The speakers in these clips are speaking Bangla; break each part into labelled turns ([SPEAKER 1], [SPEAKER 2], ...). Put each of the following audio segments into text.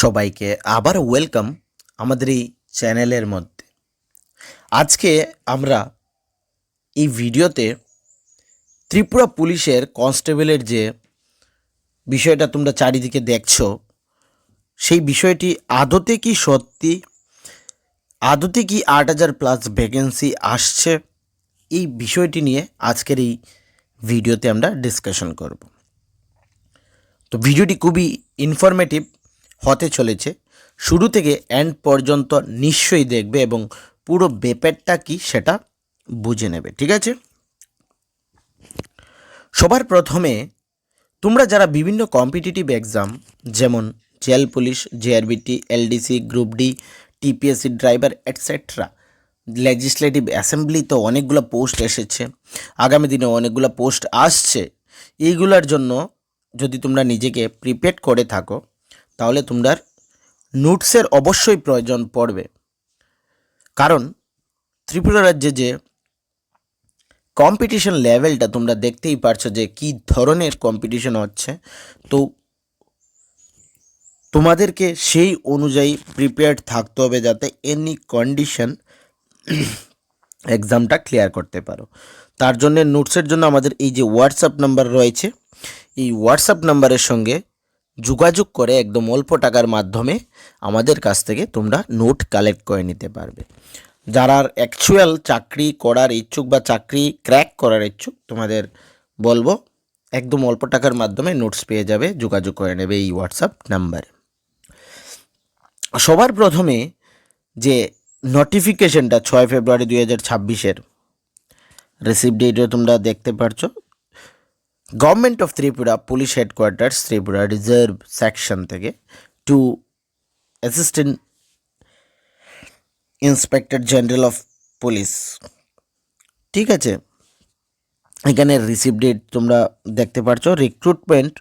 [SPEAKER 1] সবাইকে আবার ওয়েলকাম আমাদের এই চ্যানেলের মধ্যে। আজকে আমরা এই ভিডিওতে ত্রিপুরা পুলিশের কনস্টেবলের যে বিষয়টা তোমরা চারিদিকে দেখছো, সেই বিষয়টি আদতে কি সত্যি, আদতে কি 8,000+ ভ্যাকেন্সি আসছে, এই বিষয়টি নিয়ে আজকের এই ভিডিওতে আমরা ডিসকাশন করব। তো ভিডিওটি খুবই ইনফরমেটিভ হতে চলেছে, শুরু থেকে এন্ড পর্যন্ত নিশ্চয়ই দেখবে এবং পুরো ব্যাপারটা কি সেটা বুঝে নেবে, ঠিক আছে? সবার প্রথমে তোমরা যারা বিভিন্ন কম্পিটিটিভ এক্সাম যেমন jail police, JRBT, LDC, group D, TPSC driver etcetera, legislative assembly তো অনেকগুলো পোস্ট এসেছে, আগামী দিনে অনেকগুলো পোস্ট আসছে। এইগুলোর জন্য যদি তোমরা নিজেকে প্রিপেয়ার করে থাকো তাহলে তোমরা নোটসের অবশ্যই প্রয়োজন পড়বে। কারণ ত্রিপুরা রাজ্যে যে কম্পিটিশন লেভেলটা তোমরা দেখতেই পারছো যে কী ধরনের কম্পিটিশন হচ্ছে, তো তোমাদেরকে সেই অনুযায়ী প্রিপেয়ার্ড থাকতে হবে যাতে এনি কন্ডিশন এক্সামটা ক্লিয়ার করতে পারো। তার জন্য নোটসের জন্য আমাদের এই যে হোয়াটসঅ্যাপ নাম্বার রয়েছে, এই হোয়াটসঅ্যাপ নাম্বারের সঙ্গে যোগাযোগ করে একদম অল্প টাকার মাধ্যমে আমাদের কাছ থেকে তোমরা নোট কালেক্ট করে নিতে পারবে। যারা অ্যাকচুয়াল চাকরি করার ইচ্ছুক বা চাকরি ক্র্যাক করার ইচ্ছুক, তোমাদের বলবো একদম অল্প টাকার মাধ্যমে নোটস পেয়ে যাবে, যোগাযোগ করে নেবে এই হোয়াটসঅ্যাপ নাম্বারে। সবার প্রথমে যে নোটিফিকেশনটা 6 ফেব্রুয়ারি 2026 রিসিভ ডেটও তোমরা দেখতে পারছো। Government of Tripura police headquarters Tripura reserve section থেকে to assistant inspector general of police, ঠিক আছে? এখানে রিসিভ ডেট তোমরা দেখতে পাচ্ছ। Recruitment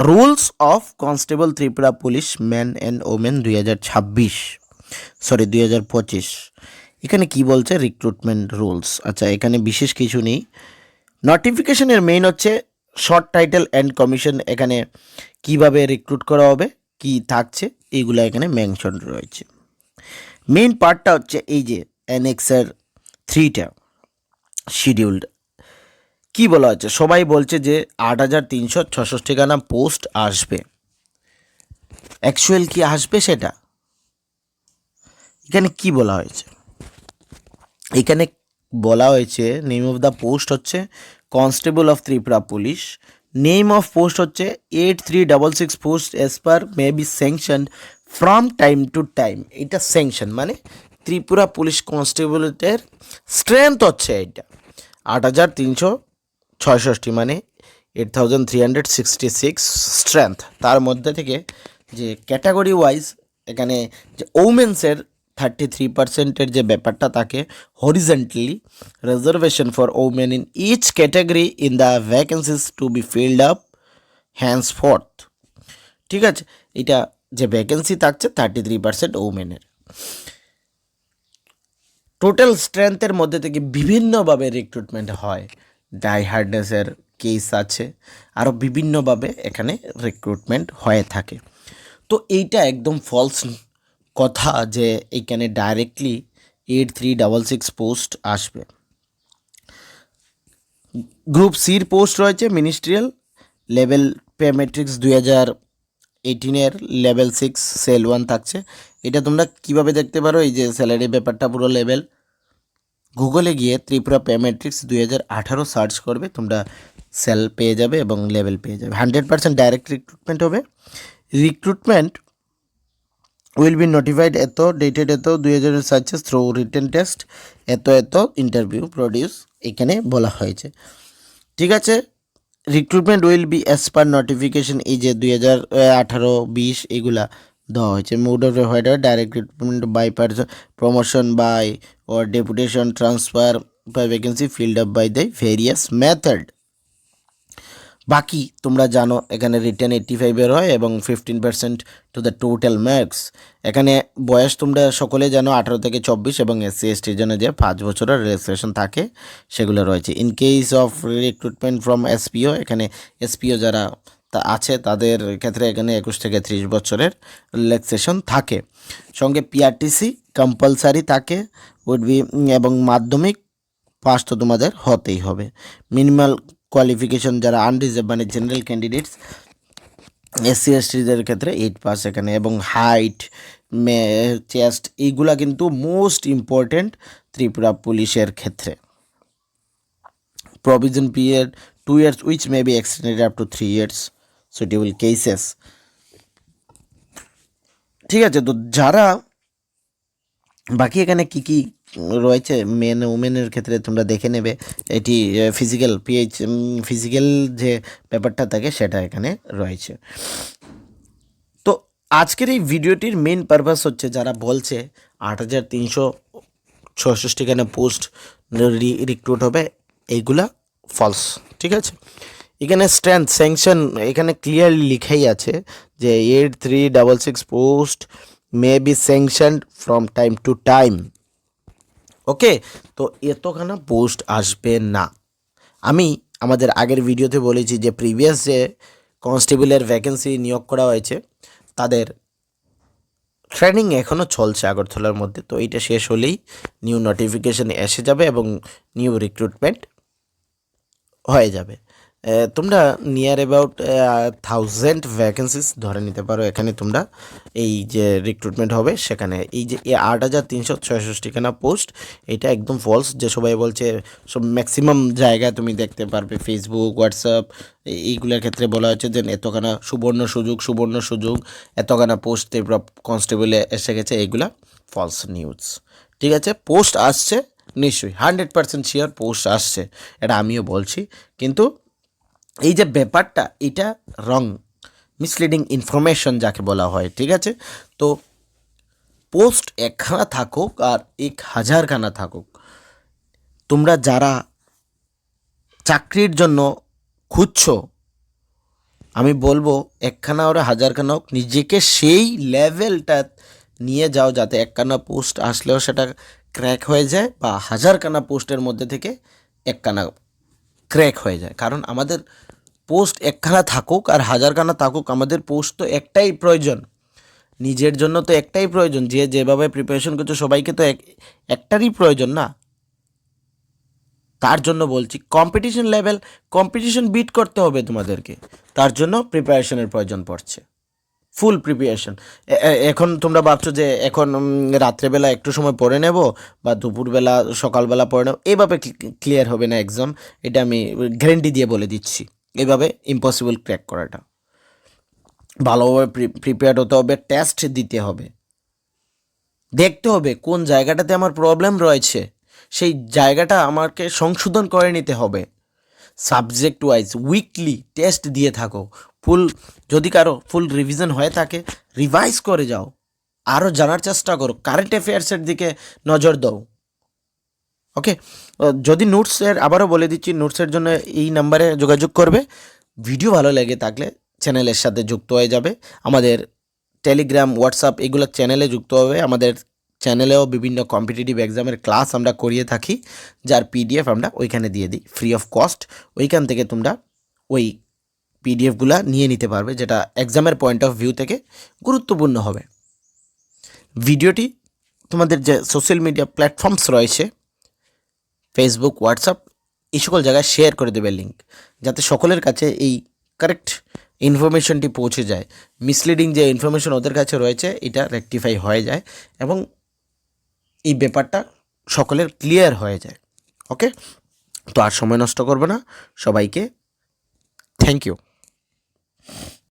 [SPEAKER 1] rules of constable Tripura police man and women 2025। এখানে কি বলছে রিক্রুটমেন্ট রুলস? আচ্ছা, এখানে বিশেষ কিছু নেই। নোটিফিকেশনের মেইন হচ্ছে শর্ট টাইটেল অ্যান্ড কমিশন, এখানে কিভাবে রিক্রুট করা হবে, কি থাকছে, এইগুলো এখানে মেনশন রয়েছে। মেইন পার্টটা হচ্ছে এই যে অ্যানেক্সের 3টা শিডিউল্ড। কি বলা হচ্ছে? সবাই বলছে যে 8,366 পোস্ট আসবে। অ্যাকচুয়াল কি আসবে সেটা এখানে কি বলা হয়েছে? এখানে বলা হয়েছে নেম অফ দ্য পোস্ট হচ্ছে constable of Tripura police. Name of post হচ্ছে 8366 post as per may be sanction from time to time. এটা স্যাংশন মানে ত্রিপুরা পুলিশ কনস্টেবলের স্ট্রেংথ হচ্ছে এটা 8,366, মানে 8,366 স্ট্রেংথ। তার মধ্যে থেকে যে ক্যাটাগরি ওয়াইজ এখানে যে ওমেন্সের 33%-এর যে ব্যাপারটা থাকে, horizontally reservation for women in each category in the vacancies to be filled up henceforth, ঠিক আছে? এটা যে ভ্যাকেন্সি থাকছে 33% ওমেনের। টোটাল স্ট্রেংথের মধ্যে থেকে বিভিন্নভাবে রিক্রুটমেন্ট হয়। ডাই হার্ডনেসের কেস আছে, আরও বিভিন্নভাবে এখানে রিক্রুটমেন্ট হয়ে থাকে। তো এইটা একদম ফলস কথা যে এইখানে ডাইরেক্টলি 8366 পোস্ট আসবে। গ্রুপ সির পোস্ট রয়েছে মিনিস্ট্রিয়াল লেভেল পে ম্যাট্রিক্স 2018-এর লেভেল 6 সেল 1 থাকছে। এটা তোমরা কিভাবে দেখতে পারো? এই যে স্যালারি ব্যাপারটা পুরো লেভেল, গুগলে গিয়ে ত্রিপুরা পে ম্যাট্রিক্স 2018 সার্চ করবে, তোমরা সেল পেয়ে যাবে এবং লেভেল পেয়ে যাবে। 100% ডাইরেক্ট রিক্রুটমেন্ট হবে। রিক্রুটমেন্ট উইল বি নোটিফাইড এত ডেটেড এত 2000 সার্চেস থ্রু রিটেন টেস্ট এত ইন্টারভিউ প্রডিউস, এখানে বলা হয়েছে, ঠিক আছে? Recruitment will be as per notification, এই যে 2018-20 এগুলা দেওয়া হয়েছে। Mode of whether direct recruitment by promotion by or deputation transfer by vacancy filled up by the various method। বাকি তোমরা জানো এখানে রিটেন 85-এর হয় এবং 15% টু দ্য টোটাল মার্কস। এখানে বয়স তোমরা সকলে জানো 18 থেকে 24 এবং SC STর জন্য যে 5 বছরের রেজিস্ট্রেশন থাকে সেগুলো রয়েছে। In case of recruitment from SPO, এখানে SPO যারা আছে তাদের ক্ষেত্রে এখানে 21 থেকে 30 বছরের রিল্যাক্সেশন থাকে। সঙ্গে পিআরটিসি কম্পালসারি থাকে উড বি, এবং মাধ্যমিক পাস তো তোমাদের হতেই হবে। মিনিমাল কোয়ালিফিকেশন যারা আনরিজার্ভ মানে জেনারেল ক্যান্ডিডেটস এসসি এসটিদের ক্ষেত্রে 8 পাস এখানে, এবং হাইট চেস্ট এইগুলা কিন্তু মোস্ট ইম্পর্টেন্ট ত্রিপুরা পুলিশের ক্ষেত্রে। Provision period 2 years which may be extended up to 3 years suitable cases। ঠিক আছে, তো যারা বাকি এখানে কি কি রয়েছে মেন উমেনের ক্ষেত্রে তোমরা দেখে নেবে। এটি ফিজিক্যাল যে ব্যাপারটা থাকে সেটা এখানে রয়েছে। তো আজকের এই ভিডিওটির মেন পারপাস হচ্ছে যারা বলছে 8366 এখানে পোস্ট রিক্রুট হবে, এইগুলা ফলস। ঠিক আছে, এখানে স্ট্রেংথ স্যাংশন এখানে ক্লিয়ারলি লিখাই আছে যে 8366 post may be sanctioned from time to time. Okay, তো এতখানা পোস্ট আসবে না। আমি আমাদের আগের ভিডিওতে বলেছি যে প্রিভিয়াস যে কনস্টেবলের ভ্যাকেন্সি নিয়োগ করা হয়েছে তাদের ট্রেনিং এখনও চলছে আগরতলার মধ্যে। তো এইটা শেষ হলেই নিউ নোটিফিকেশন এসে যাবে এবং নিউ রিক্রুটমেন্ট হয়ে যাবে। তোমরা নিয়ার অ্যাবাউট 1000 ভ্যাকেন্সিস ধরে নিতে পারো এখানে তোমরা এই যে রিক্রুটমেন্ট হবে সেখানে। এই যে 8366খানা পোস্ট, এটা একদম ফলস। যে সবাই বলছে সব ম্যাক্সিমাম জায়গায় তুমি দেখতে পারবে ফেসবুক হোয়াটসঅ্যাপ এইগুলোর ক্ষেত্রে বলা হচ্ছে যে এতখানা সুবর্ণ সুযোগ এতখানা পোস্ট ত্রিপুরা কনস্টেবলে এসে গেছে, এইগুলা ফলস নিউজ। ঠিক আছে, পোস্ট আসছে নিশ্চয়ই 100% শিওর পোস্ট আসছে, এটা আমিও বলছি। কিন্তু এই যে ব্যাপারটা এটা রং মিসলিডিং ইনফরমেশন যাকে বলা হয়। ঠিক আছে, তো পোস্ট একখানা থাকুক আর 1000খানা থাকুক, তোমরা যারা চাকরির জন্য খুঁজছো আমি বলবো একখানা ওরা 1000খানা হোক, নিজেকে সেই লেভেলটা নিয়ে যাও যাতে একখানা পোস্ট আসলেও সেটা ক্র্যাক হয়ে যায়, বা 1000খানা পোস্টের মধ্যে থেকে একখানা ক্র্যাক হয়ে যায়। কারণ আমাদের পোস্ট একখানা থাকুক আর 1000খানা থাকুক, আমাদের পোস্ট তো একটাই প্রয়োজন, নিজের জন্য তো একটাই প্রয়োজন। যে যেভাবে প্রিপারেশন করছে সবাইকে তো একটারই প্রয়োজন না। তার জন্য বলছি কম্পিটিশন বিট করতে হবে তোমাদেরকে, তার জন্য প্রিপারেশনের প্রয়োজন পড়ছে, ফুল প্রিপারেশন। এখন তোমরা ভাবছো যে এখন রাত্রেবেলা একটু সময় পড়ে নেব বা দুপুরবেলা সকালবেলা পড়ে নেব, এইভাবে ক্লিয়ার হবে না এক্সাম, এটা আমি গ্যারেন্টি দিয়ে বলে দিচ্ছি। এইভাবে ইম্পসিবল ক্র্যাক করাটা। ভালোভাবে প্রিপেয়ার্ড হতে হবে, টেস্ট দিতে হবে, দেখতে হবে কোন জায়গাটাতে আমার প্রবলেম রয়েছে, সেই জায়গাটা আমাকে সংশোধন করে নিতে হবে। সাবজেক্ট ওয়াইজ উইকলি টেস্ট দিয়ে থাকো, যদি কারো ফুল রিভিশন হয়ে থাকে রিভাইজ করে যাও, আরও জানার চেষ্টা করো, কারেন্ট অ্যাফেয়ার্সের দিকে নজর দাও। ওকে, যদি নোটসের আবারও বলে দিচ্ছি, নোটসের জন্য এই নাম্বারে যোগাযোগ করবে। ভিডিও ভালো লেগে থাকলে চ্যানেলের সাথে যুক্ত হয়ে যাবে, আমাদের টেলিগ্রাম হোয়াটসঅ্যাপ এগুলো চ্যানেলে যুক্ত হবে। আমাদের চ্যানেলেও বিভিন্ন কম্পিটিটিভ এক্সামের ক্লাস আমরা করিয়ে থাকি, যার পিডিএফ আমরা ওইখানে দিয়ে দিই ফ্রি অফ কস্ট। ওইখান থেকে তোমরা ওই পিডিএফগুলো নিয়ে নিতে পারবে, যেটা এক্সামের পয়েন্ট অফ ভিউ থেকে গুরুত্বপূর্ণ হবে। ভিডিওটি তোমাদের যে সোশ্যাল মিডিয়া প্ল্যাটফর্মস রয়েছে ফেসবুক হোয়াটসঅ্যাপ এই সকল জায়গায় শেয়ার করে দেবে লিঙ্ক, যাতে সকলের কাছে এই কারেক্ট ইনফরমেশনটি পৌঁছে যায়, মিসলিডিং যে ইনফরমেশন ওদের কাছে রয়েছে এটা রেকটিফাই হয়ে যায় এবং এই ব্যাপারটা সকলের ক্লিয়ার হয়ে যায়। ওকে, তো আর সময় নষ্ট করবে না, সবাইকে থ্যাংক ইউ।